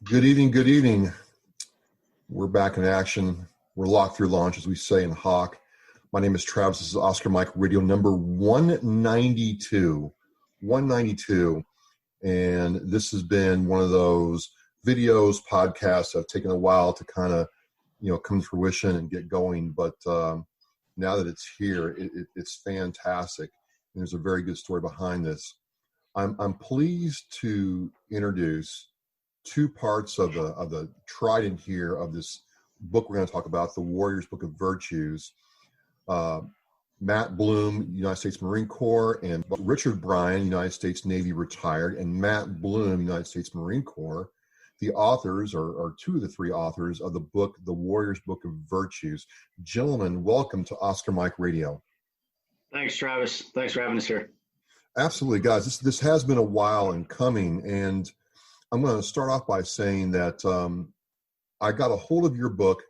Good evening, good evening. We're back in action. We're locked through launch, as we say in Hawk. My name is Travis. This is Oscar Mike Radio number 192. 192. And this has been one of those videos, podcasts that have taken a while to kind of, come to fruition and get going. But now that it's here, it's fantastic. And there's a very good story behind this. I'm pleased to introduce two parts of the trident here of this book we're going to talk about, The Warrior's Book of Virtues. Matt Bloom, United States Marine Corps, and Richard Bryan, United States Navy retired, and Matt Bloom, United States Marine Corps, the authors, or two of the three authors of the book, The Warrior's Book of Virtues. Gentlemen, welcome to Oscar Mike Radio. Thanks, Travis. Thanks for having us here. Absolutely, guys. This has been a while in coming, and I'm going to start off by saying that I got a hold of your book.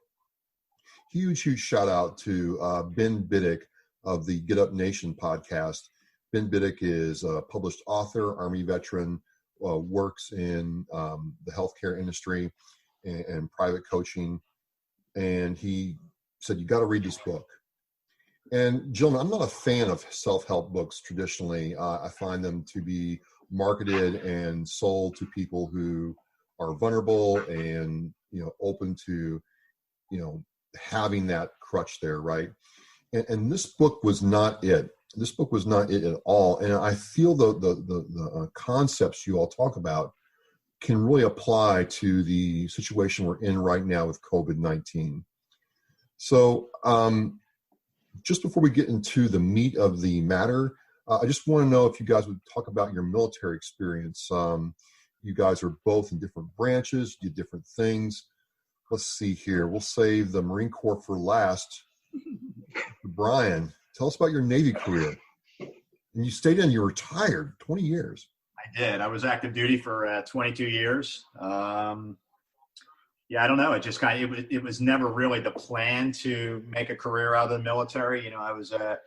Huge shout out to Ben Biddick of the Get Up Nation podcast. Ben Biddick is a published author, Army veteran, works in the healthcare industry and private coaching. And he said, you got to read this book. And gentlemen, I'm not a fan of self-help books traditionally. I find them to be marketed and sold to people who are vulnerable and, open to, having that crutch there, right? And this book was not it. This book was not it at all. And I feel the concepts you all talk about can really apply to the situation we're in right now with COVID-19. So just before we get into the meat of the matter, I just want to know if you guys would talk about your military experience. You guys are both in different branches, did different things. Let's see here. We'll save the Marine Corps for last. Bryan, tell us about your Navy career. And you stayed in, you retired 20 years. I did. I was active duty for 22 years. I don't know. It just it was never really the plan to make a career out of the military. I was a,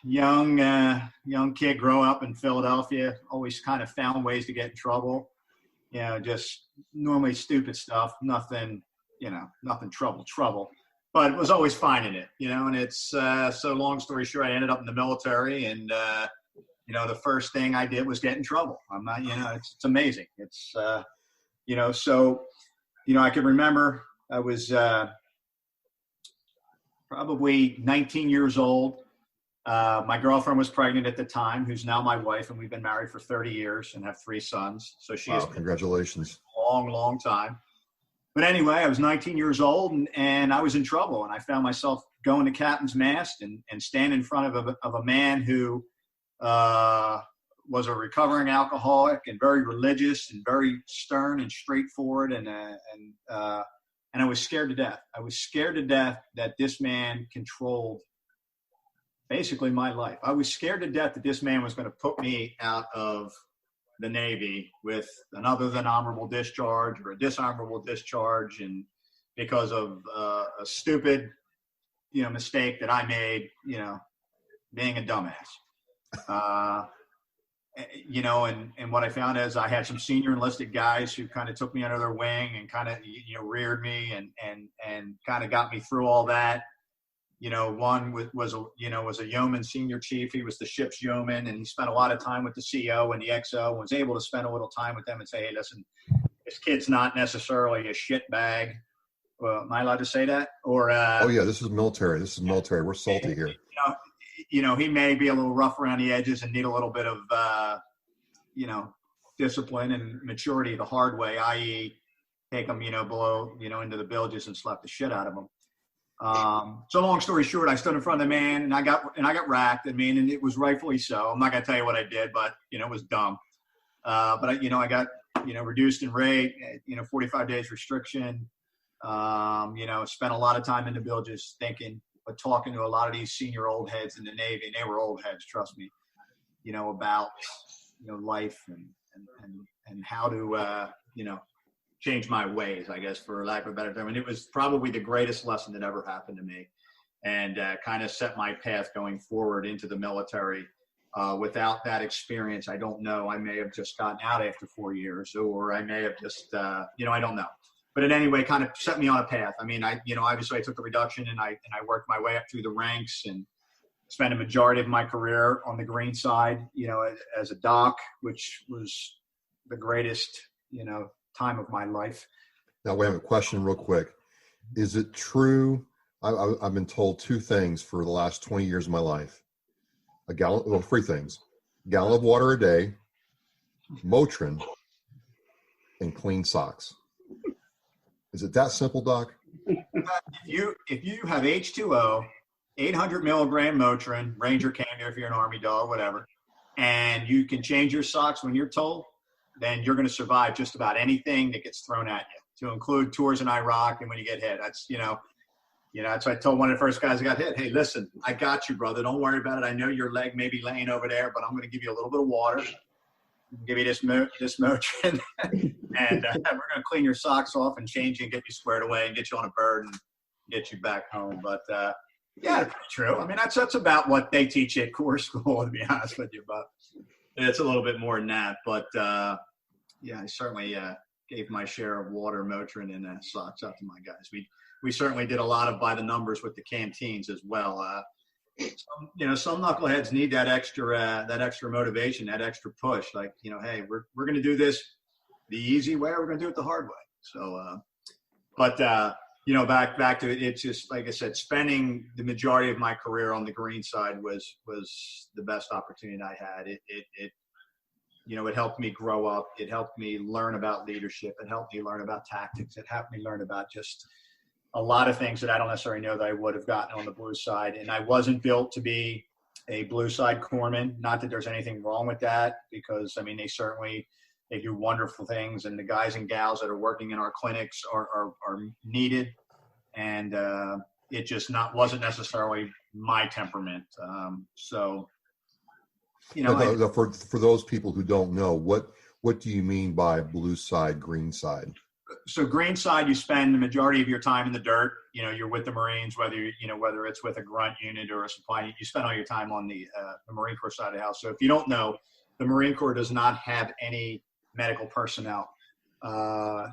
young kid growing up in Philadelphia, always kind of found ways to get in trouble. Just normally stupid stuff, nothing trouble, but was always finding it, and it's, so long story short, I ended up in the military and, the first thing I did was get in trouble. I'm not, it's amazing. It's, so, I can remember I was, probably 19 years old. My girlfriend was pregnant at the time, who's now my wife, and we've been married for 30 years and have 3 sons. So she is congratulations. A long time. But anyway, I was 19 years old and I was in trouble, and I found myself going to captain's mast and stand in front of a man who was a recovering alcoholic and very religious and very stern and straightforward, and I was scared to death. I was scared to death that this man controlled basically my life. I was scared to death that this man was going to put me out of the Navy with an other than honorable discharge or a dishonorable discharge, and because of a stupid, mistake that I made, being a dumbass. And what I found is I had some senior enlisted guys who kind of took me under their wing and kind of, reared me and kind of got me through all that. One was a yeoman senior chief. He was the ship's yeoman, and he spent a lot of time with the CO and the XO, and was able to spend a little time with them and say, hey, listen, this kid's not necessarily a shit bag. Am I allowed to say that? Or oh yeah, this is military. We're salty here. He may be a little rough around the edges and need a little bit of, discipline and maturity the hard way, i.e. take them, below, into the bilges and slap the shit out of them. So long story short, I stood in front of the man and I got racked. And it was rightfully so. I'm not going to tell you what I did, but, it was dumb. But I got, reduced in rate, 45 days restriction, spent a lot of time in the bilges thinking, but talking to a lot of these senior old heads in the Navy, and they were old heads, trust me, about, life and how to, change my ways, I guess, for lack of a better term. And it was probably the greatest lesson that ever happened to me, and kind of set my path going forward into the military. Without that experience, I don't know. I may have just gotten out after 4 years, or I may have just, I don't know. But in any way, kind of set me on a path. I mean, obviously I took a reduction and I worked my way up through the ranks and spent a majority of my career on the green side, as a doc, which was the greatest, time of my life. Now, we have a question real quick. Is it true? I've been told two things for the last 20 years of my life. Three things. A gallon of water a day, Motrin, and clean socks. Is it that simple, Doc? If you have H2O, 800 milligram Motrin, Ranger can if you're an Army dog, whatever, and you can change your socks when you're told, then you're going to survive just about anything that gets thrown at you, to include tours in Iraq and when you get hit. That's, that's what I told one of the first guys that got hit. Hey, listen, I got you, brother. Don't worry about it. I know your leg may be laying over there, but I'm going to give you a little bit of water. Give you this Motrin, and we're going to clean your socks off and change you and get you squared away and get you on a bird and get you back home. But yeah, it's true. I mean, that's about what they teach at Corps School, to be honest with you. But it's a little bit more than that. But yeah, I certainly gave my share of water, Motrin, and socks out to my guys. We certainly did a lot of by the numbers with the canteens as well. Some knuckleheads need that extra motivation, that extra push. Like, hey, we're going to do this the easy way, or we're going to do it the hard way. So, back to it. It's just, like I said, spending the majority of my career on the green side was the best opportunity I had. It helped me grow up. It helped me learn about leadership. It helped me learn about tactics. It helped me learn about just a lot of things that I don't necessarily know that I would have gotten on the blue side. And I wasn't built to be a blue side corpsman. Not that there's anything wrong with that, because, I mean, they do wonderful things, and the guys and gals that are working in our clinics are needed. And it just wasn't necessarily my temperament. For those people who don't know, what do you mean by blue side, green side? So green side, you spend the majority of your time in the dirt. You're with the Marines, whether it's with a grunt unit or a supply unit, you spend all your time on the Marine Corps side of the house. So if you don't know, the Marine Corps does not have any medical personnel.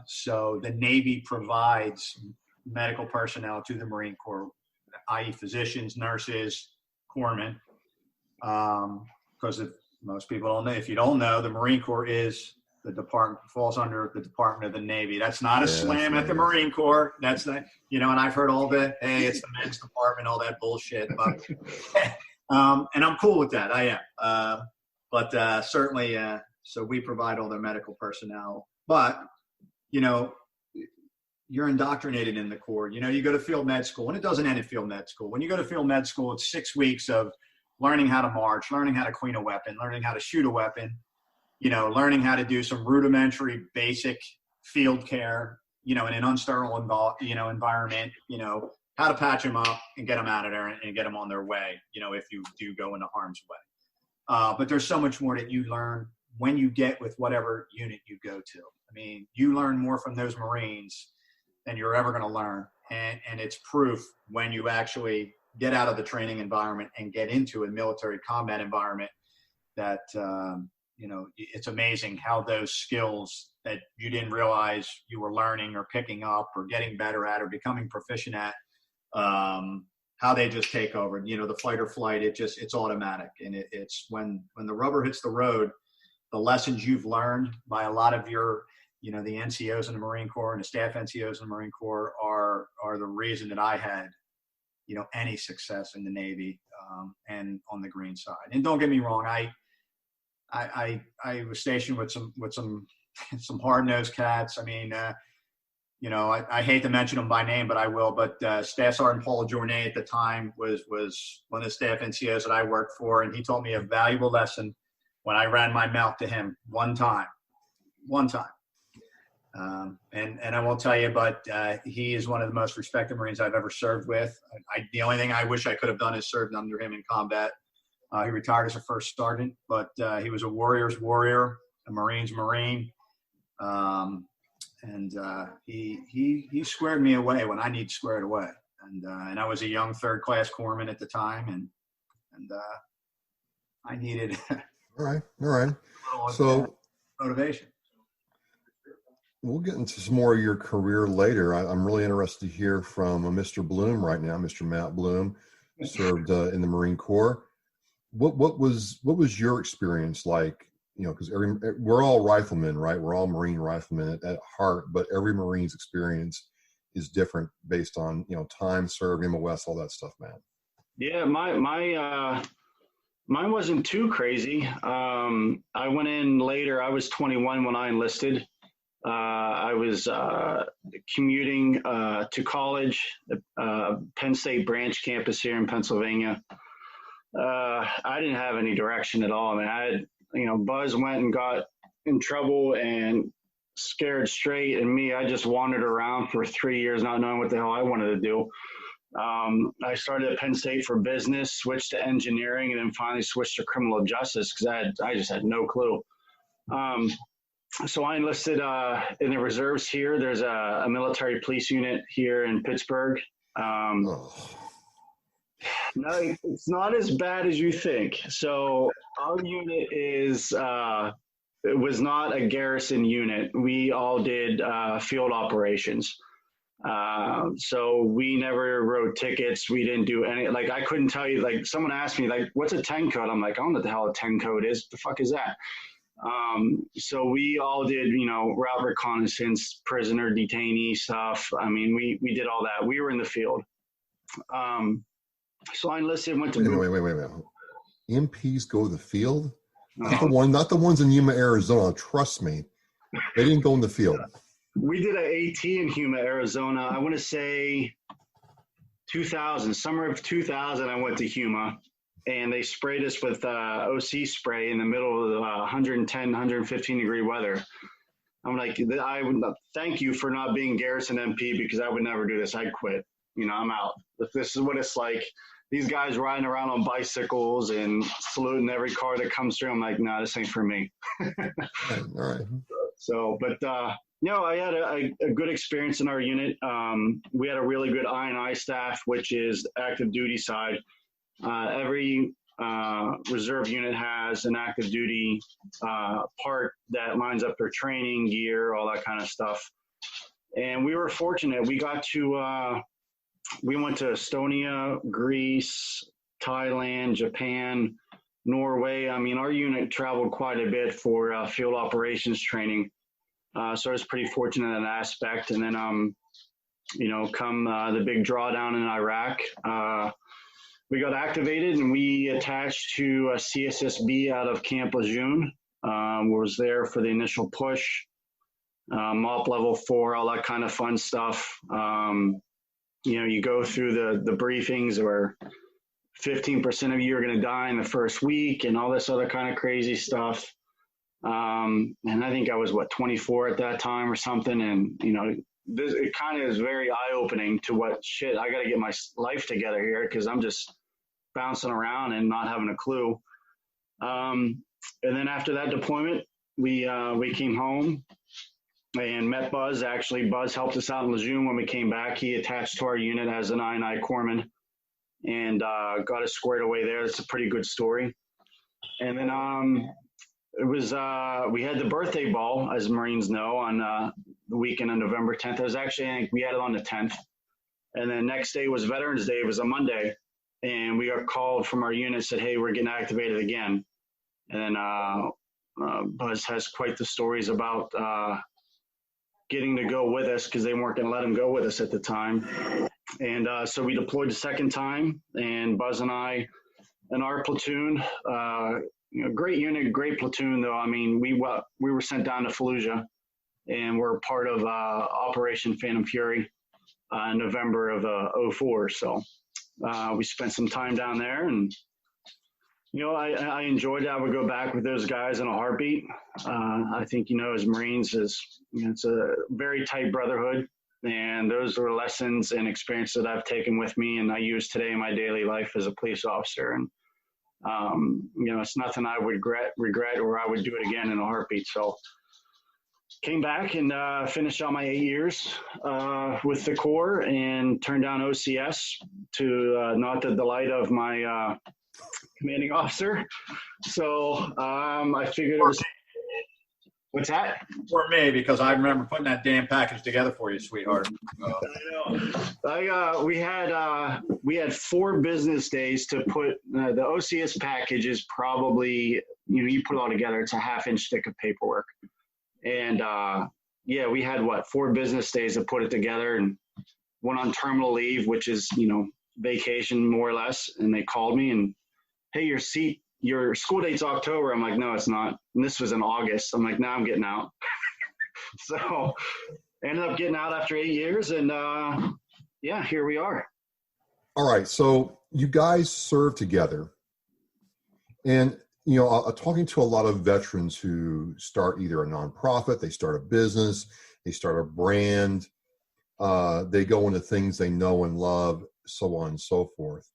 So the Navy provides medical personnel to the Marine Corps, i.e. physicians, nurses, corpsmen. Because if most people don't know, if you don't know, the Marine Corps falls under the Department of the Navy. That's not a slam at the Marine Corps. That's not, and I've heard all the, hey, it's the men's department, all that bullshit. But, and I'm cool with that. I am. But certainly, so we provide all their medical personnel. But, you're indoctrinated in the Corps. You go to field med school, and it doesn't end at field med school. When you go to field med school, it's 6 weeks of learning how to march, learning how to clean a weapon, learning how to shoot a weapon, learning how to do some rudimentary basic field care, in an unsterile environment, how to patch them up and get them out of there and get them on their way, if you do go into harm's way. But there's so much more that you learn when you get with whatever unit you go to. I mean, you learn more from those Marines than you're ever going to learn. And it's proof when you actually get out of the training environment and get into a military combat environment that, it's amazing how those skills that you didn't realize you were learning or picking up or getting better at or becoming proficient at, how they just take over. The fight or flight, it's automatic. And it's when the rubber hits the road, the lessons you've learned by a lot of your, the NCOs in the Marine Corps and the staff NCOs in the Marine Corps are the reason that I had, any success in the Navy and on the green side. And don't get me wrong, I was stationed with some hard-nosed cats. I mean, I hate to mention them by name, but I will. But Staff Sergeant Paul Journay at the time was one of the staff NCOs that I worked for, and he taught me a valuable lesson when I ran my mouth to him one time. And I won't tell you, but he is one of the most respected Marines I've ever served with. The only thing I wish I could have done is served under him in combat. He retired as a first sergeant, but he was a warrior's warrior, a Marine's Marine. And he squared me away when I need squared away. And I was a young third-class corpsman at the time. And I needed All right. All right. so motivation. We'll get into some more of your career later. I'm really interested to hear from Mr. Bloom right now. Mr. Matt Bloom served in the Marine Corps. What was your experience like? You know, because we're all riflemen, right? We're all Marine riflemen at heart, but every Marine's experience is different based on, you know, time served, MOS, all that stuff, man. Yeah, mine wasn't too crazy. I went in later. I was 21 when I enlisted. I was commuting to college, Penn State branch campus here in Pennsylvania. I didn't have any direction at all. I mean, I had, you know, Buzz went and got in trouble and scared straight, and me, I just wandered around for 3 years not knowing what the hell I wanted to do. I started at Penn State for business, switched to engineering, and then finally switched to criminal justice because I just had no clue. So I enlisted in the reserves here. There's a military police unit here in Pittsburgh. No, it's not as bad as you think. So our unit it was not a garrison unit. We all did field operations. So we never wrote tickets. We didn't do any, like, I couldn't tell you, like, someone asked me, like, what's a 10 code? I'm like, I don't know what the hell a 10 code is. What the fuck is that? So we all did, you know, route reconnaissance, prisoner detainee stuff. I mean, we did all that. We were in the field. So I enlisted, went to... Wait. MPs go to the field? Not the ones in Yuma, Arizona. Trust me. They didn't go in the field. We did an AT in Yuma, Arizona. I want to say 2000, summer of 2000, I went to Yuma, and they sprayed us with OC spray in the middle of the 110, 115 degree weather. I'm like, I would thank you for not being garrison MP, because I would never do this. I'd quit. You know, I'm out. If this is what it's like, these guys riding around on bicycles and saluting every car that comes through, I'm like, nah, this ain't for me. All right. So, but, you know, I had a good experience in our unit. We had a really good I&I staff, which is active duty side. Every reserve unit has an active duty part that lines up their training gear, all that kind of stuff. And we were fortunate. We got to, we went to Estonia, Greece, Thailand, Japan, Norway. I mean, our unit traveled quite a bit for field operations training. So I was pretty fortunate in that aspect. And then, you know, come the big drawdown in Iraq, we got activated and we attached to a CSSB out of Camp Lejeune. Was there for the initial push, MOP level 4, all that kind of fun stuff. You know, you go through the briefings where 15% of you are going to die in the first week and all this other kind of crazy stuff. And I think I was 24 at that time or something. And, you know, it kind of is very eye-opening to what shit, I got to get my life together here, because I'm just bouncing around and not having a clue. And then after that deployment, we came home and met Buzz. Actually, Buzz helped us out in Lejeune when we came back. He attached to our unit as an I&I corpsman and got us squared away there. That's a pretty good story. And then it was we had the birthday ball, as Marines know, on the weekend of November 10th. It was actually, I think we had it on the 10th. And then next day was Veterans Day. It was a Monday. And we got called from our unit, said, hey, we're getting activated again. And then Buzz has quite the stories about getting to go with us, because they weren't going to let him go with us at the time. And so we deployed the second time, and Buzz and I and our platoon, you know, great unit, great platoon, though. I mean, we were sent down to Fallujah, and we're part of Operation Phantom Fury in November of 2004. So we spent some time down there, and you know, I enjoyed it. I would go back with those guys in a heartbeat. I think, you know, as Marines, you know, it's a very tight brotherhood, and those were lessons and experiences that I've taken with me and I use today in my daily life as a police officer. And you know, it's nothing I would regret, or I would do it again in a heartbeat. So came back and finished out my 8 years with the Corps, and turned down OCS to not the delight of my commanding officer. So I figured it was. What's that? For me, because I remember putting that damn package together for you, sweetheart. I know. We had 4 business days to put the OCS package is probably, you put it all together, it's a half-inch thick of paperwork. And we had 4 business days to put it together, and went on terminal leave, which is, vacation more or less. And they called me and, hey, your school date's October. I'm like, no, it's not. And this was in August. I'm like, no, I'm getting out. So ended up getting out after 8 years, and here we are. All right. So you guys serve together, and, talking to a lot of veterans who start either a nonprofit, they start a business, they start a brand, they go into things they know and love, so on and so forth.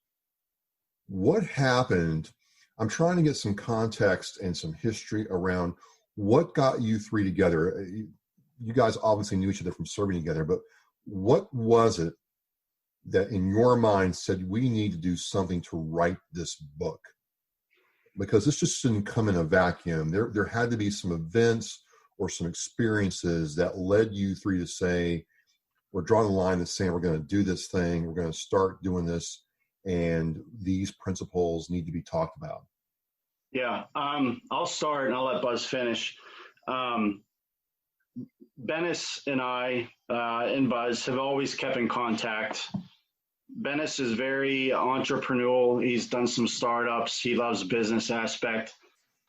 What happened? I'm trying to get some context and some history around what got you 3 together. You guys obviously knew each other from serving together, but what was it that in your mind said we need to do something to write this book? Because this just didn't come in a vacuum. There had to be some events or some experiences that led you 3 to say, we're drawing a line and saying we're going to do this thing, we're going to start doing this, and these principles need to be talked about. Yeah, I'll start and I'll let Buzz finish. Bennis and I and Buzz have always kept in contact. Bennis is very entrepreneurial. He's done some startups. He loves business aspect.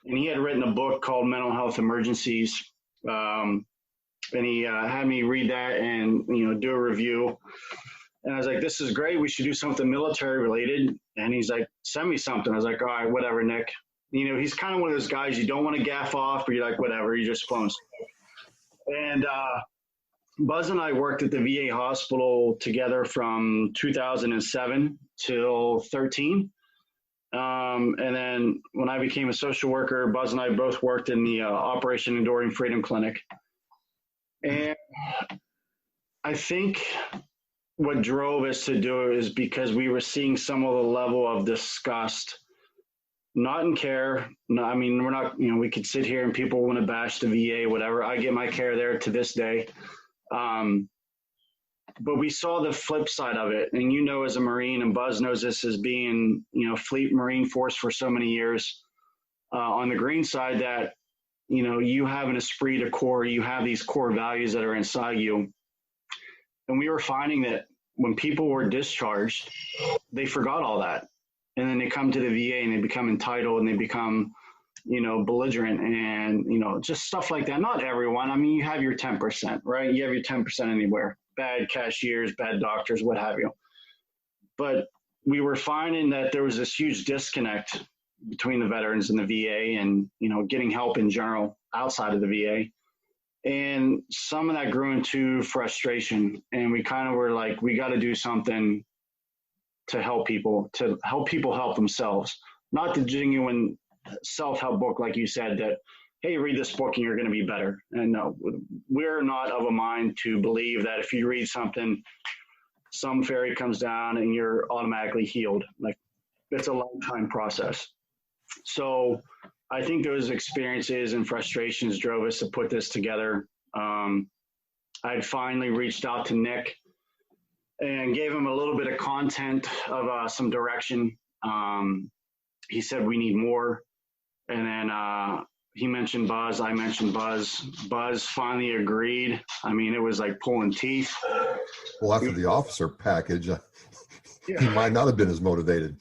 And he had written a book called Mental Health Emergencies. And he had me read that and, do a review. And I was like, this is great. We should do something military related. And he's like, send me something. I was like, all right, whatever, Nick. He's kind of one of those guys you don't want to gaff off, but you're like, whatever, you just phones. And Buzz and I worked at the VA hospital together from 2007 till 13. And then when I became a social worker, Buzz and I both worked in the Operation Enduring Freedom Clinic. And I think what drove us to do it is because we were seeing some of the level of disgust, not in care. No, I mean, we're not, we could sit here and people want to bash the VA, whatever. I get my care there to this day. But we saw the flip side of it. And, as a Marine, and Buzz knows this as being, Fleet Marine Force for so many years, on the green side that, you have an esprit de corps, you have these core values that are inside you. And we were finding that when people were discharged, they forgot all that. And then they come to the VA and they become entitled and they become, belligerent and, just stuff like that. Not everyone. I mean, you have your 10%, right? You have your 10% anywhere. Bad cashiers, bad doctors, what have you. But we were finding that there was this huge disconnect between the veterans and the VA and, getting help in general outside of the VA. And some of that grew into frustration. And we kind of were like, we got to do something to help people help themselves. Not the genuine self-help book, like you said, that, hey, read this book and you're going to be better. And no, we're not of a mind to believe that if you read something, some fairy comes down and you're automatically healed. Like, it's a lifetime process. So I think those experiences and frustrations drove us to put this together. I'd finally reached out to Nick and gave him a little bit of content of some direction. He said, we need more. And then he mentioned Buzz. I mentioned Buzz. Buzz finally agreed. I mean, it was like pulling teeth. Well, after the officer package, he might not have been as motivated.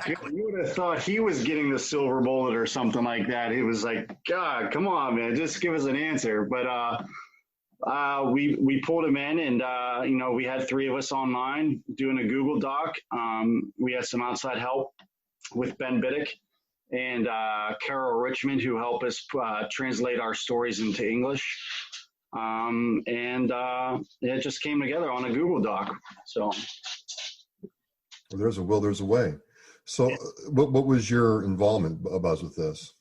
You would have thought he was getting the silver bullet or something like that. He was like, God, come on, man, just give us an answer. But we pulled him in, and we had 3 of us online doing a Google Doc. We had some outside help with Ben Biddick and Carol Richmond, who helped us translate our stories into English. It just came together on a Google Doc. So, well, there's a will, there's a way. So what was your involvement, Buzz, with this?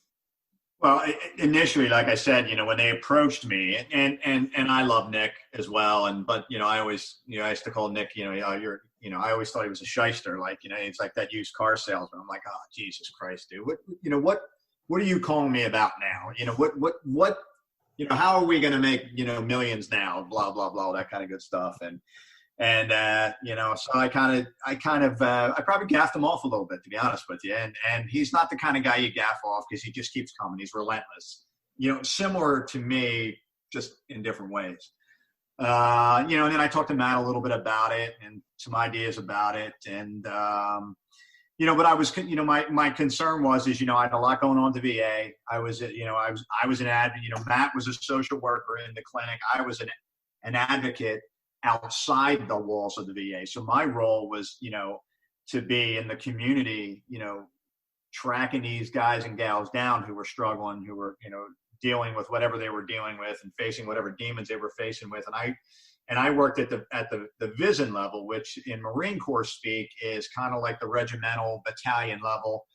Well, initially, like I said, when they approached me, and I love Nick as well, but I always, I used to call Nick, you're I always thought he was a shyster. Like, it's like that used car salesman. I'm like, oh, Jesus Christ, dude. What are you calling me about now? What, how are we going to make, millions now? Blah, blah, blah, that kind of good stuff. And so I probably gaffed him off a little bit, to be honest with you. And he's not the kind of guy you gaff off because he just keeps coming. He's relentless, similar to me, just in different ways. And then I talked to Matt a little bit about it and some ideas about it. And, but I was, my concern was, I had a lot going on at the VA. I was an advocate, Matt was a social worker in the clinic. I was an advocate outside the walls of the VA. So my role was, to be in the community, tracking these guys and gals down who were struggling, who were, dealing with whatever they were dealing with and facing whatever demons they were facing with. And I worked at the VISN level, which in Marine Corps speak is kind of like the regimental battalion level,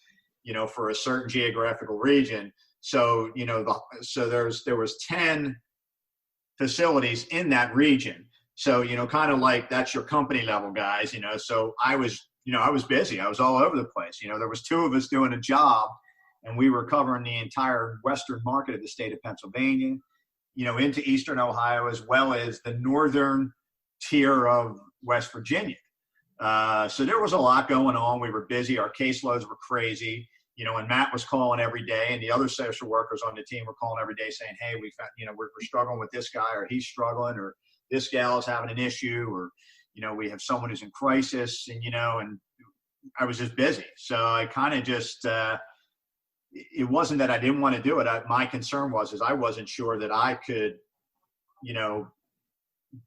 for a certain geographical region. So, there was 10 facilities in that region. So, kind of like that's your company level guys, so I was busy. I was all over the place. There was 2 of us doing a job, and we were covering the entire western market of the state of Pennsylvania, into eastern Ohio, as well as the northern tier of West Virginia. So there was a lot going on. We were busy. Our caseloads were crazy, and Matt was calling every day, and the other social workers on the team were calling every day saying, hey, we're struggling with this guy, or he's struggling, or this gal is having an issue, or, we have someone who's in crisis, and, and I was just busy. So I kind of just, it wasn't that I didn't want to do it. My concern was I wasn't sure that I could,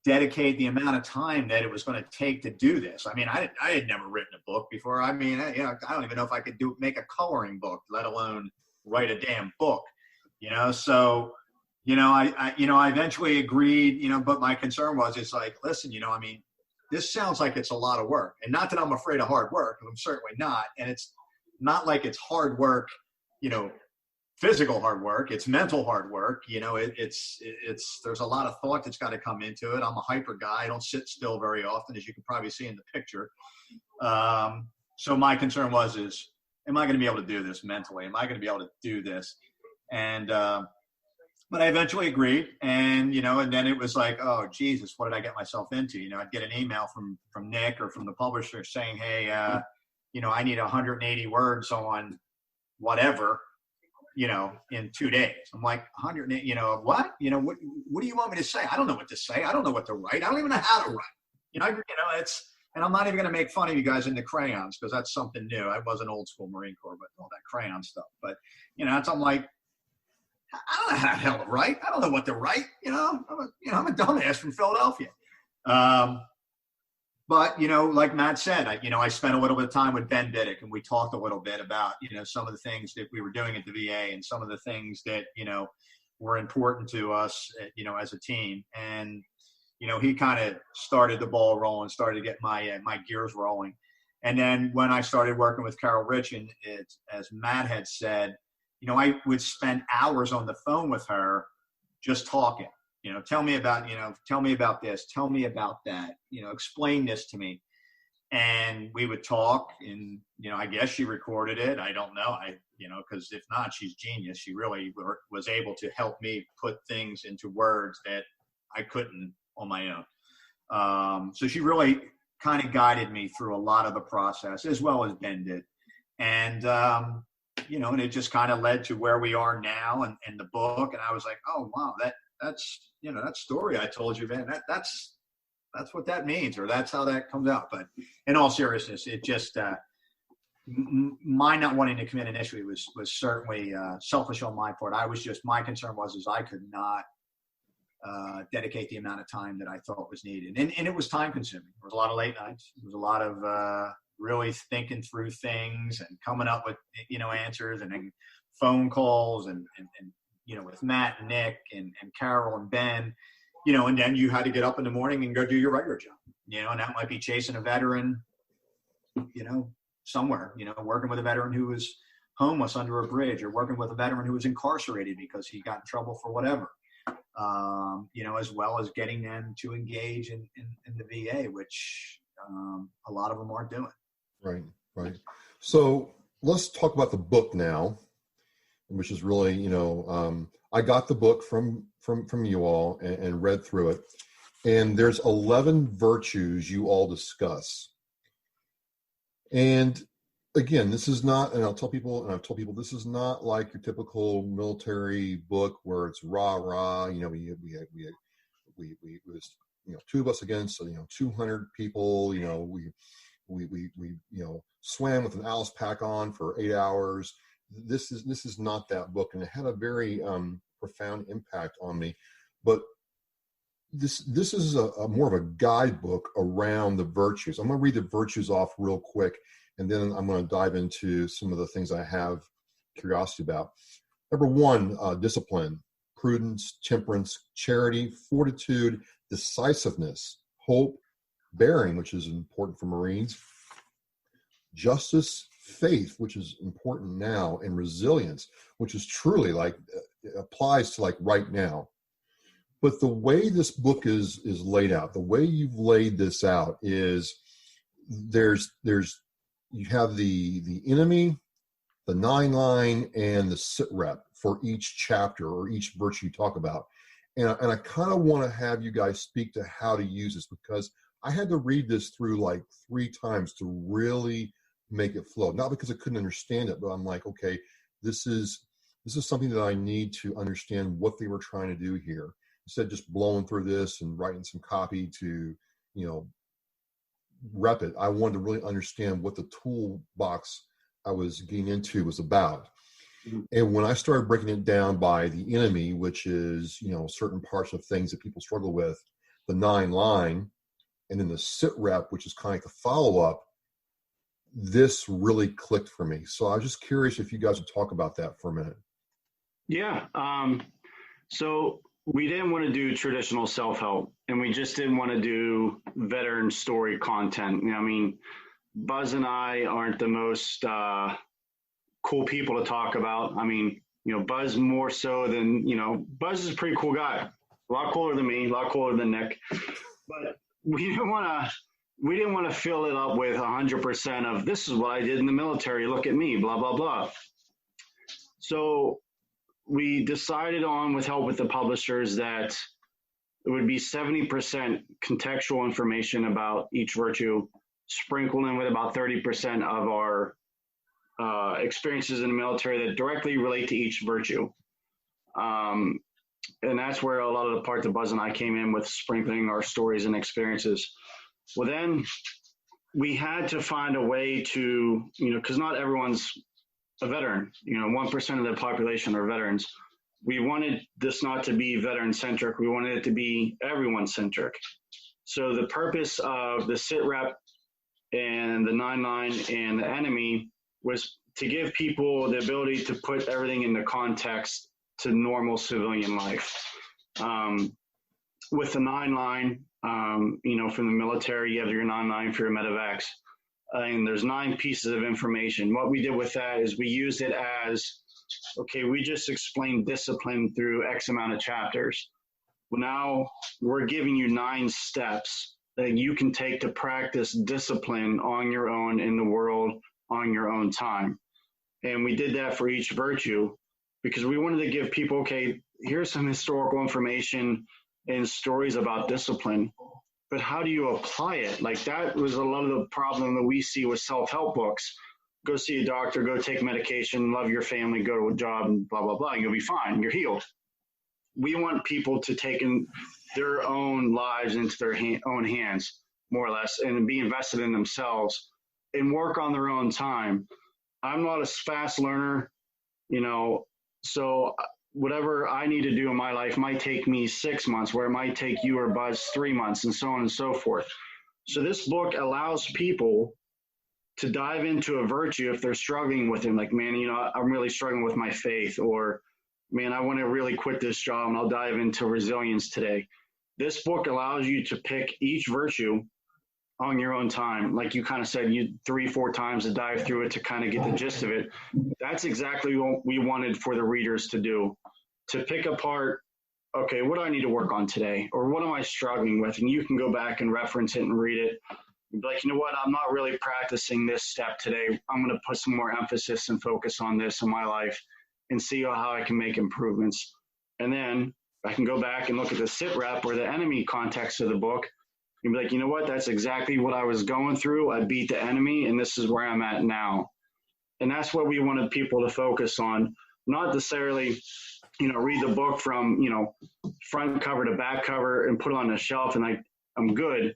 dedicate the amount of time that it was going to take to do this. I mean, I had never written a book before. I mean, I don't even know if I could make a coloring book, let alone write a damn book, so, I eventually agreed, but my concern was, it's like, listen, I mean, this sounds like it's a lot of work, and not that I'm afraid of hard work. I'm certainly not. And it's not like it's hard work, physical hard work. It's mental hard work. It's there's a lot of thought that's got to come into it. I'm a hyper guy. I don't sit still very often, as you can probably see in the picture. So my concern was, am I going to be able to do this mentally? Am I going to be able to do this? And, but I eventually agreed, and, and then it was like, oh, Jesus, what did I get myself into? I'd get an email from Nick or from the publisher saying, hey, I need 180 words on whatever, in 2 days. I'm like, 180, what? What do you want me to say? I don't know what to say. I don't know what to write. I don't even know how to write. And I'm not even going to make fun of you guys in the crayons, because that's something new. I was an old school Marine Corps, but all that crayon stuff. But, I'm like, I don't know how the hell to write. I don't know what to write. I'm a dumbass from Philadelphia. But, like Matt said, I spent a little bit of time with Ben Biddick, and we talked a little bit about, some of the things that we were doing at the VA and some of the things that, were important to us, as a team. And, he kind of started the ball rolling, started to get my gears rolling. And then when I started working with Carol Rich, and as Matt had said, I would spend hours on the phone with her just talking. Tell me about this, tell me about that, explain this to me. And we would talk, and, I guess she recorded it. I don't know. Because if not, she's genius. She really was able to help me put things into words that I couldn't on my own. So she really kind of guided me through a lot of the process, as well as Ben did. And, and it just kind of led to where we are now and the book. And I was like, oh, wow, that's that story I told you, man, that's what that means, or that's how that comes out. But in all seriousness, it just, my not wanting to commit initially was certainly selfish on my part. My concern was I could not dedicate the amount of time that I thought was needed. And it was time consuming. There was a lot of late nights. There was a lot of really thinking through things and coming up with, answers, and then phone calls and with Matt and Nick and Carol and Ben, and then you had to get up in the morning and go do your regular job, and that might be chasing a veteran, somewhere, working with a veteran who was homeless under a bridge, or working with a veteran who was incarcerated because he got in trouble for whatever, as well as getting them to engage in the VA, which a lot of them aren't doing. Right, right. So let's talk about the book now, which is really, I got the book from you all and read through it. And there's 11 virtues you all discuss. And again, this is not, and I've told people, this is not like your typical military book where it's rah, we was, two of us against, 200 people, we swam with an Alice pack on for 8 hours. This is not that book, and it had a very profound impact on me. But this is a more of a guidebook around the virtues. I'm going to read the virtues off real quick, and then I'm going to dive into some of the things I have curiosity about. Number 1, discipline, prudence, temperance, charity, fortitude, decisiveness, hope, bearing, which is important for Marines, justice, faith, which is important now, and resilience, which is truly applies to right now. But the way this book is laid out, the way you've laid this out is you have the enemy, the 9-line, and the sit rep for each chapter or each virtue you talk about. And I kind of want to have you guys speak to how to use this, because I had to read this through 3 times to really make it flow. Not because I couldn't understand it, but I'm like, okay, this is something that I need to understand what they were trying to do here. Instead of just blowing through this and writing some copy to, rep it, I wanted to really understand what the toolbox I was getting into was about. Mm-hmm. And when I started breaking it down by the enemy, which is, certain parts of things that people struggle with, the 9-line, and then the sit rep, which is kind of like the follow-up, this really clicked for me. So I was just curious if you guys would talk about that for a minute. Yeah. So we didn't want to do traditional self-help, and we just didn't want to do veteran story content. Buzz and I aren't the most cool people to talk about. Buzz more so than, Buzz is a pretty cool guy, a lot cooler than me, a lot cooler than Nick. But we didn't want to fill it up with 100% of this is what I did in the military, look at me, blah, blah, blah. So we decided on, with help with the publishers, that it would be 70% contextual information about each virtue, sprinkled in with about 30% of our experiences in the military that directly relate to each virtue. And that's where a lot of the part that Buzz and I came in with, sprinkling our stories and experiences. Well, then we had to find a way to, because not everyone's a veteran, 1% of the population are veterans. We wanted this not to be veteran centric. We wanted it to be everyone centric. So the purpose of the sit rep and the 9-line and the enemy was to give people the ability to put everything into context to normal civilian life. With the 9-line, from the military, you have your 9-line for your medevacs. And there's 9 pieces of information. What we did with that is we used it as, okay, we just explained discipline through X amount of chapters. Well, now we're giving you 9 steps that you can take to practice discipline on your own in the world on your own time. And we did that for each virtue because we wanted to give people, okay, here's some historical information and stories about discipline. But how do you apply it? That was a lot of the problem that we see with self-help books. Go see a doctor, go take medication, love your family, go to a job, and blah, blah, blah, and you'll be fine. You're healed. We want people to take in their own lives into their own hands, more or less, and be invested in themselves and work on their own time. I'm not a fast learner, so whatever I need to do in my life might take me 6 months, where it might take you or Buzz 3 months, and so on and so forth. So this book allows people to dive into a virtue if they're struggling with it. I'm really struggling with my faith, or man, I want to really quit this job and I'll dive into resilience today. This book allows you to pick each virtue on your own time. Like you kind of said, you 3-4 times to dive through it to kind of get the gist of it. That's exactly what we wanted for the readers to do, to pick apart, okay, what do I need to work on today? Or what am I struggling with? And you can go back and reference it and read it. You'd be like, you know what, I'm not really practicing this step today. I'm going to put some more emphasis and focus on this in my life and see how I can make improvements. And then I can go back and look at the sit rep or the enemy context of the book and be like, you know what, that's exactly what I was going through. I beat the enemy and this is where I'm at now. And that's what we wanted people to focus on, not necessarily, read the book from, front cover to back cover and put it on a shelf and like, I'm good.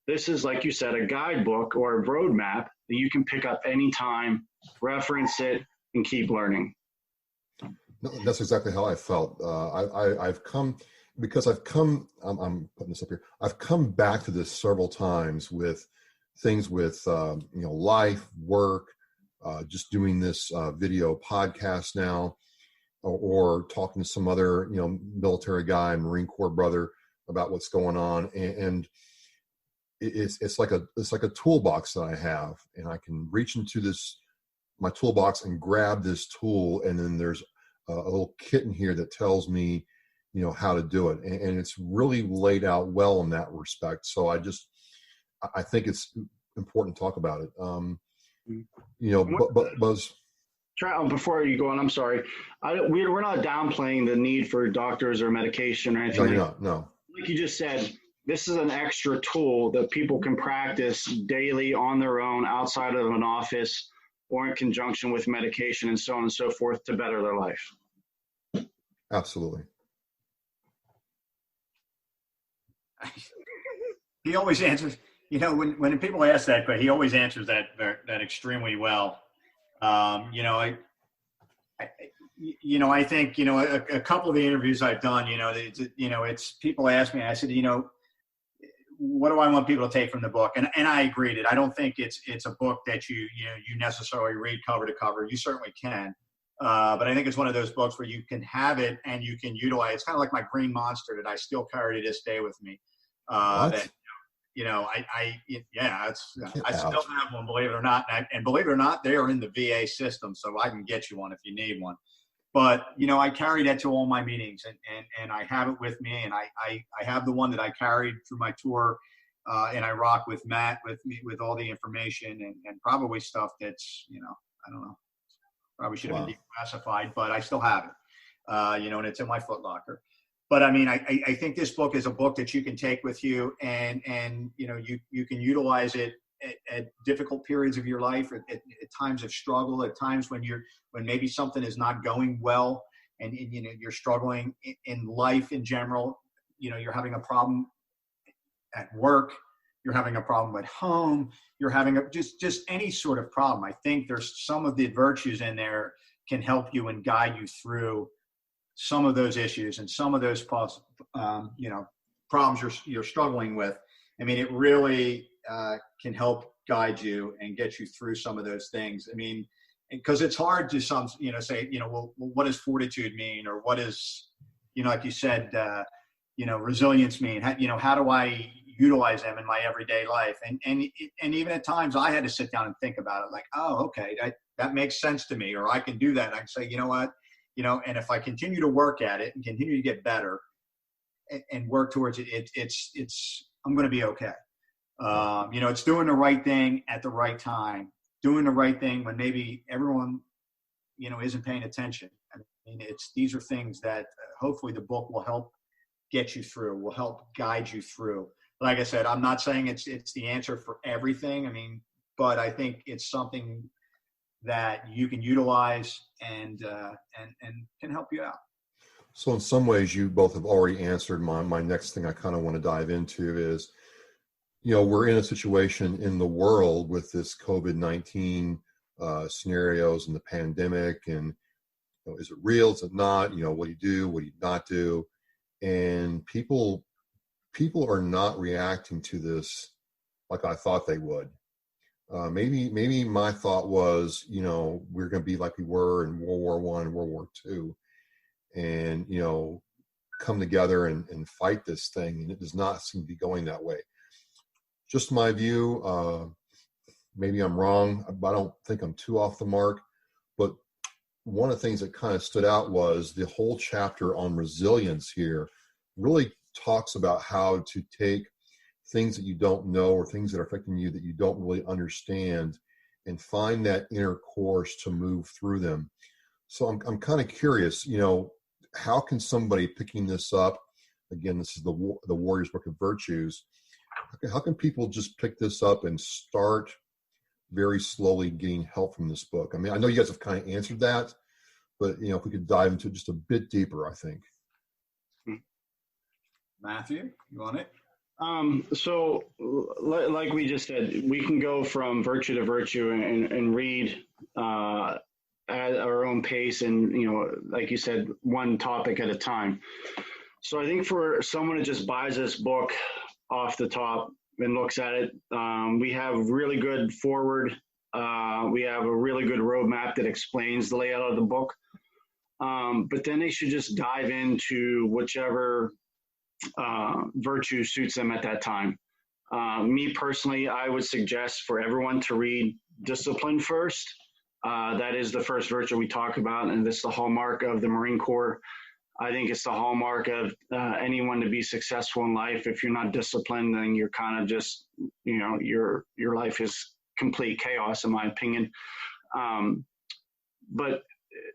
This is, like you said, a guidebook or a roadmap that you can pick up anytime, reference it, and keep learning. No, that's exactly how I felt. I've come, because I'm putting this up here. I've come back to this several times with things with, life, work, just doing this video podcast now, or talking to some other, military guy, Marine Corps brother about what's going on. And it's like a toolbox that I have, and I can reach into my toolbox and grab this tool. And then there's a little kit in here that tells me, how to do it. And it's really laid out well in that respect. So I think it's important to talk about it. Buzz. Before you go on, I'm sorry. We're not downplaying the need for doctors or medication or anything. No. Like you just said, this is an extra tool that people can practice daily on their own, outside of an office, or in conjunction with medication and so on and so forth to better their life. Absolutely. He always answers, when people ask that, but he always answers that extremely well. I think, a couple of the interviews I've done, it's people ask me, I said, what do I want people to take from the book? And I agreed it. I don't think it's a book that you necessarily read cover to cover. You certainly can. But I think it's one of those books where you can have it and you can utilize. It's kind of like my Green Monster that I still carry to this day with me. I still have one, believe it or not. And believe it or not, they are in the VA system, so I can get you one if you need one. But, I carry that to all my meetings, and I have it with me, and I have the one that I carried through my tour, and I rock with Matt with me with all the information and probably stuff that's, I don't know, probably should have been declassified, but I still have it, and it's in my foot locker. But I think this book is a book that you can take with you, and you can utilize it at difficult periods of your life, at times of struggle, at times when maybe something is not going well, and you're struggling in life in general. You're having a problem at work, you're having a problem at home, you're having just any sort of problem. I think there's some of the virtues in there can help you and guide you through some of those issues and some of those problems you're struggling with. It really can help guide you and get you through some of those things. Because it's hard to say, well, what does fortitude mean? Or what is, like you said, resilience mean? How do I utilize them in my everyday life? And even at times I had to sit down and think about it, like, oh, okay, that makes sense to me, or I can do that. And I can say, you know what, and if I continue to work at it and continue to get better and work towards it, I'm going to be okay. It's doing the right thing at the right time, doing the right thing when maybe everyone, isn't paying attention. These are things that hopefully the book will help get you through, will help guide you through. Like I said, I'm not saying it's the answer for everything. But I think it's something that you can utilize and can help you out. So in some ways, you both have already answered my next thing I kind of want to dive into is, we're in a situation in the world with this COVID-19 scenarios and the pandemic, and is it real? Is it not? What do you do? What do you not do? And people are not reacting to this like I thought they would. Maybe my thought was, we're going to be like we were in World War I and World War II, and come together and fight this thing. And it does not seem to be going that way. Just my view. Maybe I'm wrong, but I don't think I'm too off the mark. But one of the things that kind of stood out was the whole chapter on resilience here really talks about how to take things that you don't know or things that are affecting you that you don't really understand, and find that inner course to move through them. So I'm kind of curious, how can somebody picking this up, again, this is the Warrior's Book of Virtues, how can people just pick this up and start very slowly getting help from this book? I mean, I know you guys have kind of answered that, but if we could dive into it just a bit deeper, I think. Matthew, you want it? So like we just said, we can go from virtue to virtue and read at our own pace, and like you said, one topic at a time. So I think for someone who just buys this book off the top and looks at it, we have really good forward. We have a really good roadmap that explains the layout of the book. But then they should just dive into whichever virtue suits them at that time. Me personally, I would suggest for everyone to read discipline first. That is the first virtue we talk about, and this is the hallmark of the Marine Corps. I think it's the hallmark of anyone to be successful in life. If you're not disciplined, then you're kind of just, your life is complete chaos, in my opinion. But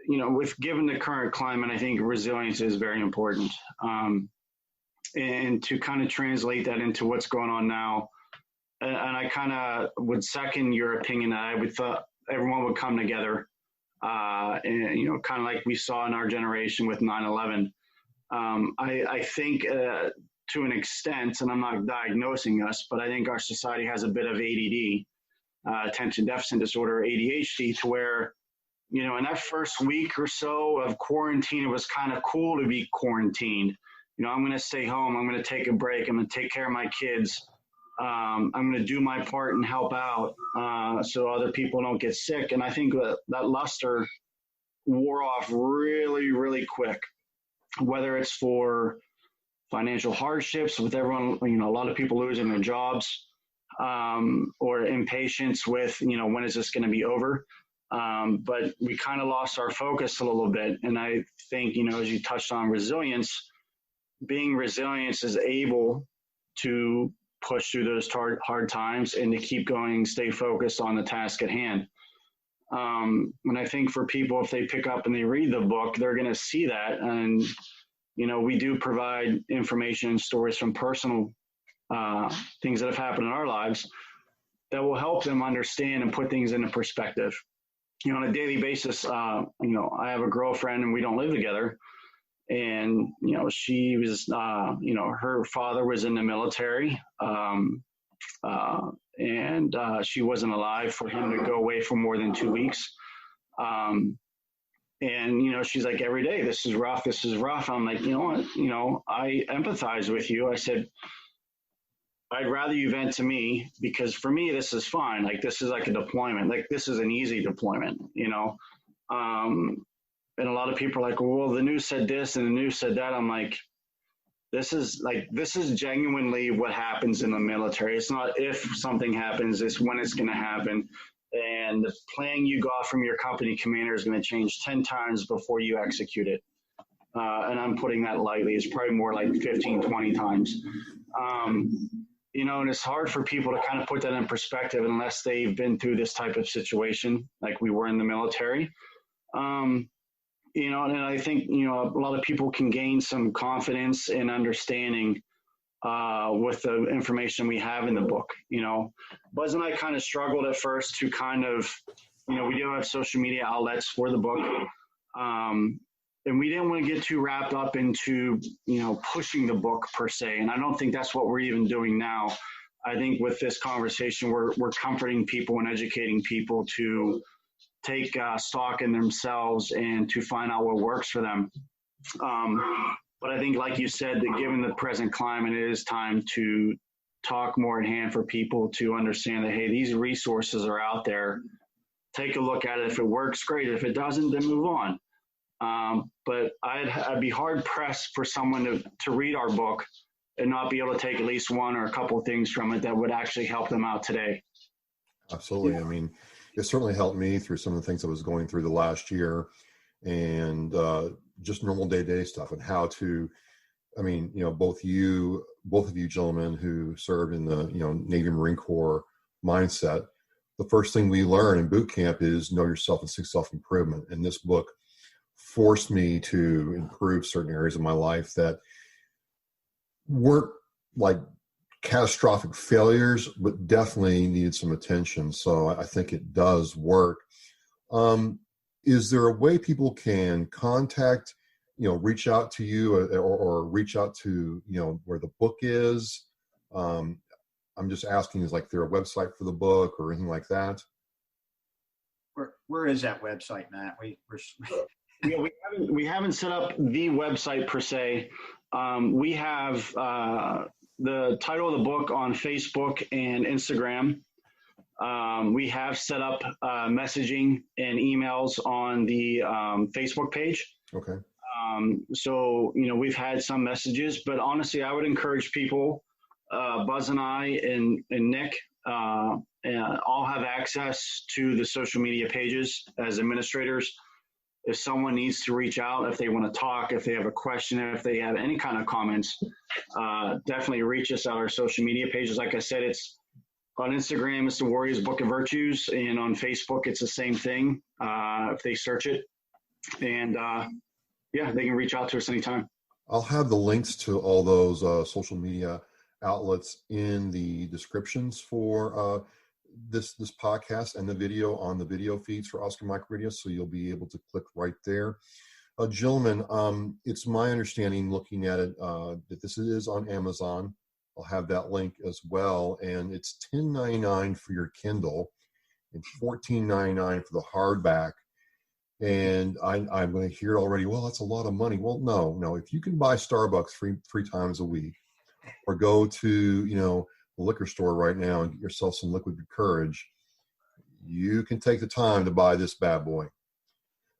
with given the current climate, I think resilience is very important. And to kind of translate that into what's going on now, and I kind of would second your opinion that I would thought everyone would come together, and kind of like we saw in our generation with 9/11. I think to an extent, and I'm not diagnosing us, but I think our society has a bit of ADD, attention deficit disorder, ADHD, to where, in that first week or so of quarantine, it was kind of cool to be quarantined. I'm going to stay home. I'm going to take a break. I'm going to take care of my kids. I'm going to do my part and help out so other people don't get sick. And I think that luster wore off really, really quick, whether it's for financial hardships with everyone, a lot of people losing their jobs, or impatience with, when is this going to be over? But we kind of lost our focus a little bit. And I think, as you touched on resilience, being resilient is able to push through those hard times and to keep going, stay focused on the task at hand. And I think for people, if they pick up and they read the book, they're going to see that. And, we do provide information and stories from personal things that have happened in our lives that will help them understand and put things into perspective. On a daily basis, I have a girlfriend and we don't live together. And, she was, her father was in the military, and she wasn't alive for him to go away for more than 2 weeks. And, she's like, every day, this is rough. I'm like, you know what, I empathize with you. I said, I'd rather you vent to me, because for me, this is fine. Like, this is like a deployment. Like, this is an easy deployment, and a lot of people are like, well, the news said this and the news said that. I'm like, this is genuinely what happens in the military. It's not if something happens, it's when it's going to happen. And the plan you got from your company commander is going to change 10 times before you execute it. And I'm putting that lightly. It's probably more like 15, 20 times. And it's hard for people to kind of put that in perspective unless they've been through this type of situation like we were in the military. And I think, a lot of people can gain some confidence and understanding with the information we have in the book. Buzz and I kind of struggled at first to kind of, we do have social media outlets for the book. And we didn't want to get too wrapped up into, pushing the book per se. And I don't think that's what we're even doing now. I think with this conversation, we're comforting people and educating people to take stock in themselves and to find out what works for them. But I think, like you said, that given the present climate, it is time to talk more at hand for people to understand that, hey, these resources are out there. Take a look at it. If it works, great. If it doesn't, then move on. But I'd be hard pressed for someone to read our book and not be able to take at least one or a couple of things from it that would actually help them out today. Absolutely. I mean, it certainly helped me through some of the things I was going through the last year, and just normal day-to-day stuff, and how to I mean, both of you gentlemen who served in the, Navy Marine Corps mindset, the first thing we learn in boot camp is know yourself and seek self-improvement. And this book forced me to improve certain areas of my life that weren't like catastrophic failures, but definitely needed some attention. So I think it does work. Is there a way people can contact, reach out to you or reach out to, where the book is? I'm just asking, is there a website for the book or anything like that? Where is that website, Matt? We haven't set up the website per se. We have the title of the book on Facebook and Instagram. We have set up messaging and emails on the Facebook page. Okay. So, we've had some messages, but honestly, I would encourage people, Buzz and I and Nick, all have access to the social media pages as administrators. If someone needs to reach out, if they want to talk, if they have a question, if they have any kind of comments, definitely reach us at our social media pages. Like I said, it's on Instagram, it's the Warriors Book of Virtues, and on Facebook, it's the same thing if they search it. And they can reach out to us anytime. I'll have the links to all those social media outlets in the descriptions for this podcast and the video on the video feeds for Oscar Mike Radio, so you'll be able to click right there. Gentlemen, it's my understanding, looking at it, that this is on Amazon. I'll have that link as well, and it's $10.99 for your Kindle and $14.99 for the hardback. And I'm going to hear already, well, that's a lot of money. Well, no. If you can buy Starbucks three times a week, or go to the liquor store right now and get yourself some liquid courage, you can take the time to buy this bad boy.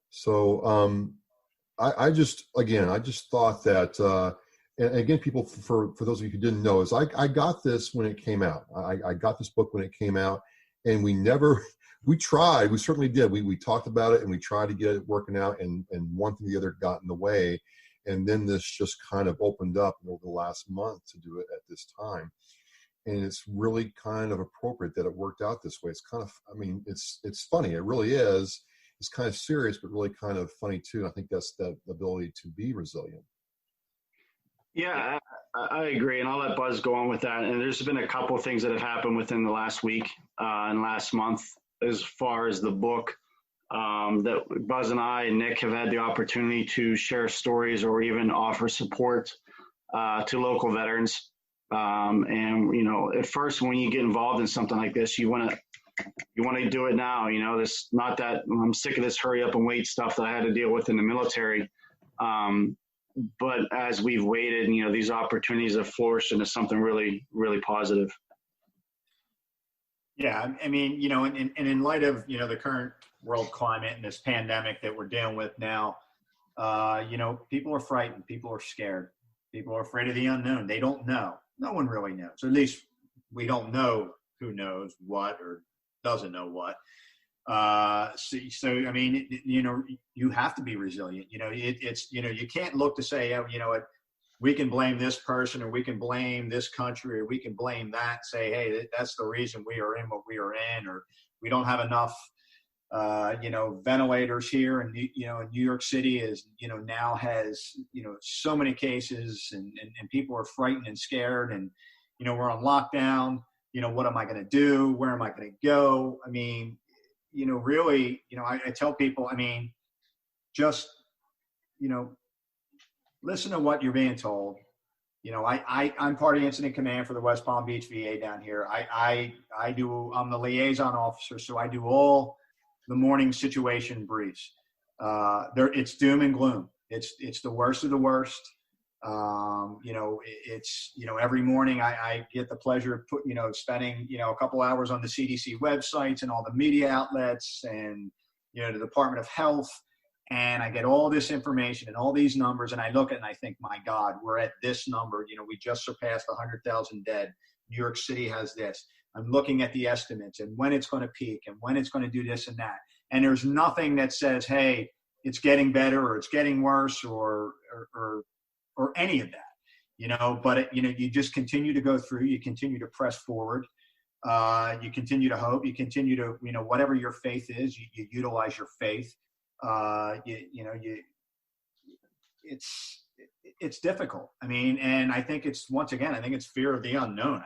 So I just thought that, and again, people, for those of you who didn't know, is I got this when it came out. I got this book when it came out, and we tried, we certainly did. We talked about it and we tried to get it working out, and one thing or the other got in the way. And then this just kind of opened up over the last month to do it at this time. And it's really kind of appropriate that it worked out this way. It's kind of, it's funny. It really is. It's kind of serious, but really kind of funny too. And I think that's the ability to be resilient. Yeah, I agree. And I'll let Buzz go on with that. And there's been a couple of things that have happened within the last week and last month as far as the book. That Buzz and I and Nick have had the opportunity to share stories or even offer support to local veterans. And at first, when you get involved in something like this, you want to do it now. This, not that I'm sick of this hurry up and wait stuff that I had to deal with in the military. But as we've waited, these opportunities have flourished into something really, really positive. Yeah, in light of the current world climate and this pandemic that we're dealing with now, people are frightened, people are scared, people are afraid of the unknown. They don't know. No one really knows. Or at least we don't know who knows what or doesn't know what. You have to be resilient. You can't look to say, we can blame this person, or we can blame this country, or we can blame that, say, hey, that's the reason we are in what we are in, or we don't have enough, ventilators here. And, New York City is, now has, so many cases and people are frightened and scared, and, we're on lockdown. What am I going to do? Where am I going to go? Really, I tell people, just, listen to what you're being told. I'm part of the incident command for the West Palm Beach VA down here. I'm the liaison officer, so I do all the morning situation briefs. It's doom and gloom. It's the worst of the worst. Every morning I get the pleasure of spending, a couple hours on the CDC websites and all the media outlets and, the Department of Health. And I get all this information and all these numbers, and I look at it and I think, my God, we're at this number. We just surpassed 100,000 dead. New York City has this. I'm looking at the estimates and when it's going to peak and when it's going to do this and that. And there's nothing that says, hey, it's getting better or it's getting worse or any of that. but you just continue to go through, you continue to press forward. You continue to hope, you continue to, whatever your faith is, you utilize your faith. It's difficult. I mean, and I think it's, once again, I think it's fear of the unknown.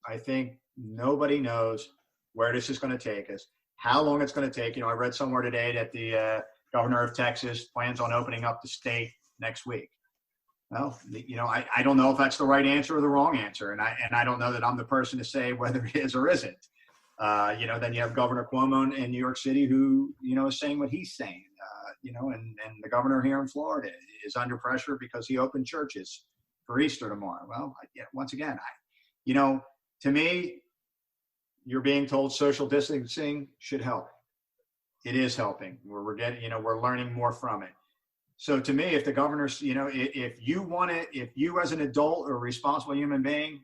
I think nobody knows where this is going to take us, how long it's going to take. I read somewhere today that the governor of Texas plans on opening up the state next week. Well, I don't know if that's the right answer or the wrong answer. And I don't know that I'm the person to say whether it is or isn't. Then you have Governor Cuomo in New York City who, is saying what he's saying, and the governor here in Florida is under pressure because he opened churches for Easter tomorrow. Well, once again, to me, you're being told social distancing should help. It is helping. We're getting, we're learning more from it. So to me, if the governor's, if you as an adult or a responsible human being,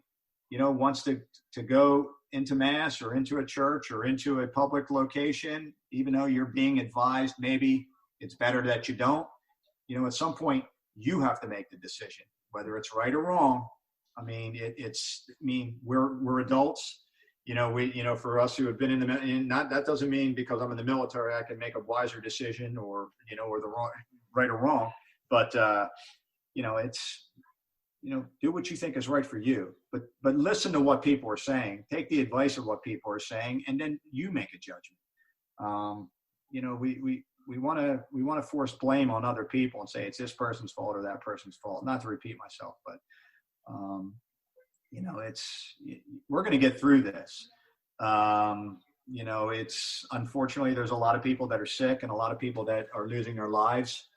wants to go into mass or into a church or into a public location, even though you're being advised, maybe it's better that you don't, at some point you have to make the decision, whether it's right or wrong. I mean, we're adults, for us who have been that doesn't mean because I'm in the military, I can make a wiser decision or the wrong, right or wrong, but it's, do what you think is right for you, but listen to what people are saying, take the advice of what people are saying, and then you make a judgment. We want to force blame on other people and say it's this person's fault or that person's fault. Not to repeat myself, but we're going to get through this. It's unfortunately there's a lot of people that are sick and a lot of people that are losing their lives.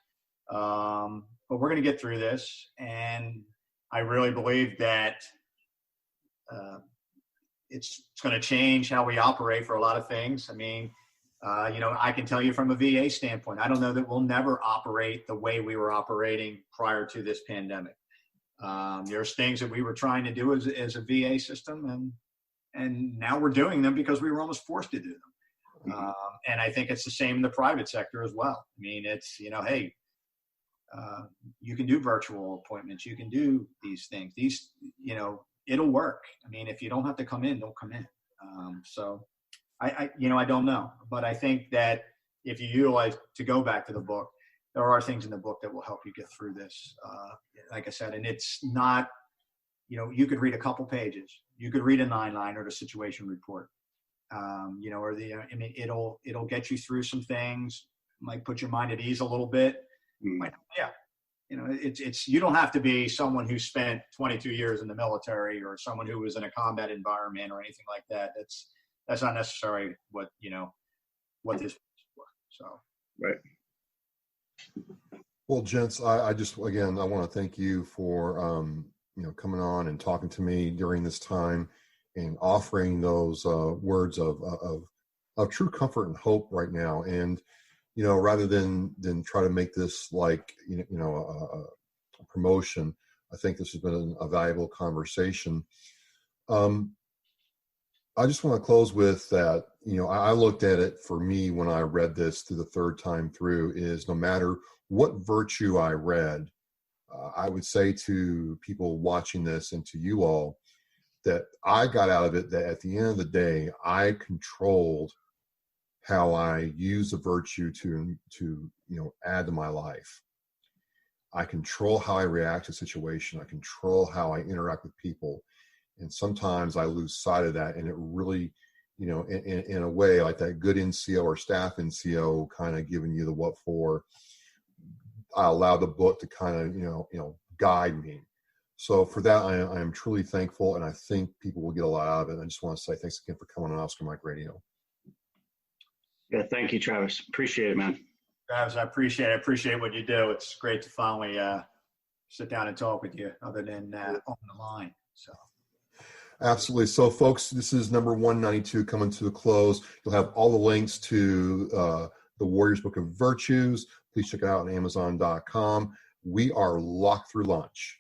But we're going to get through this, and I really believe that it's going to change how we operate for a lot of things. I mean, I can tell you from a VA standpoint, I don't know that we'll never operate the way we were operating prior to this pandemic. There's things that we were trying to do as a VA system, and now we're doing them because we were almost forced to do them. And I think it's the same in the private sector as well. I mean, it's, hey, you can do virtual appointments. You can do these things. It'll work. I mean, if you don't have to come in, don't come in. So I don't know, but I think that if you utilize, to go back to the book, there are things in the book that will help you get through this. Like I said, and it's not, you could read a couple pages. You could read a 9-liner or the situation report. It'll get you through some things, might put your mind at ease a little bit. Yeah. It's you don't have to be someone who spent 22 years in the military or someone who was in a combat environment or anything like that. That's not necessarily what this is for. So, right. Well, gents, I just, again, I want to thank you for, coming on and talking to me during this time and offering those words of true comfort and hope right now. And, rather than try to make this like, a promotion, I think this has been a valuable conversation. I just want to close with that, I looked at it for me when I read this through the third time through is no matter what virtue I read, I would say to people watching this and to you all that I got out of it that at the end of the day, I controlled how I use the virtue to add to my life. I control how I react to a situation. I control how I interact with people. And sometimes I lose sight of that. And it really, in a way like that good NCO or staff NCO kind of giving you the what for, I allow the book to kind of, guide me. So for that, I am truly thankful. And I think people will get a lot out of it. And I just want to say thanks again for coming on Oscar Mike Radio. Yeah, thank you, Travis. Appreciate it, man. Travis, I appreciate what you do. It's great to finally sit down and talk with you other than on the line. So. Absolutely. So, folks, this is number 192 coming to a close. You'll have all the links to the Warrior's Book of Virtues. Please check it out on Amazon.com. We are locked through lunch.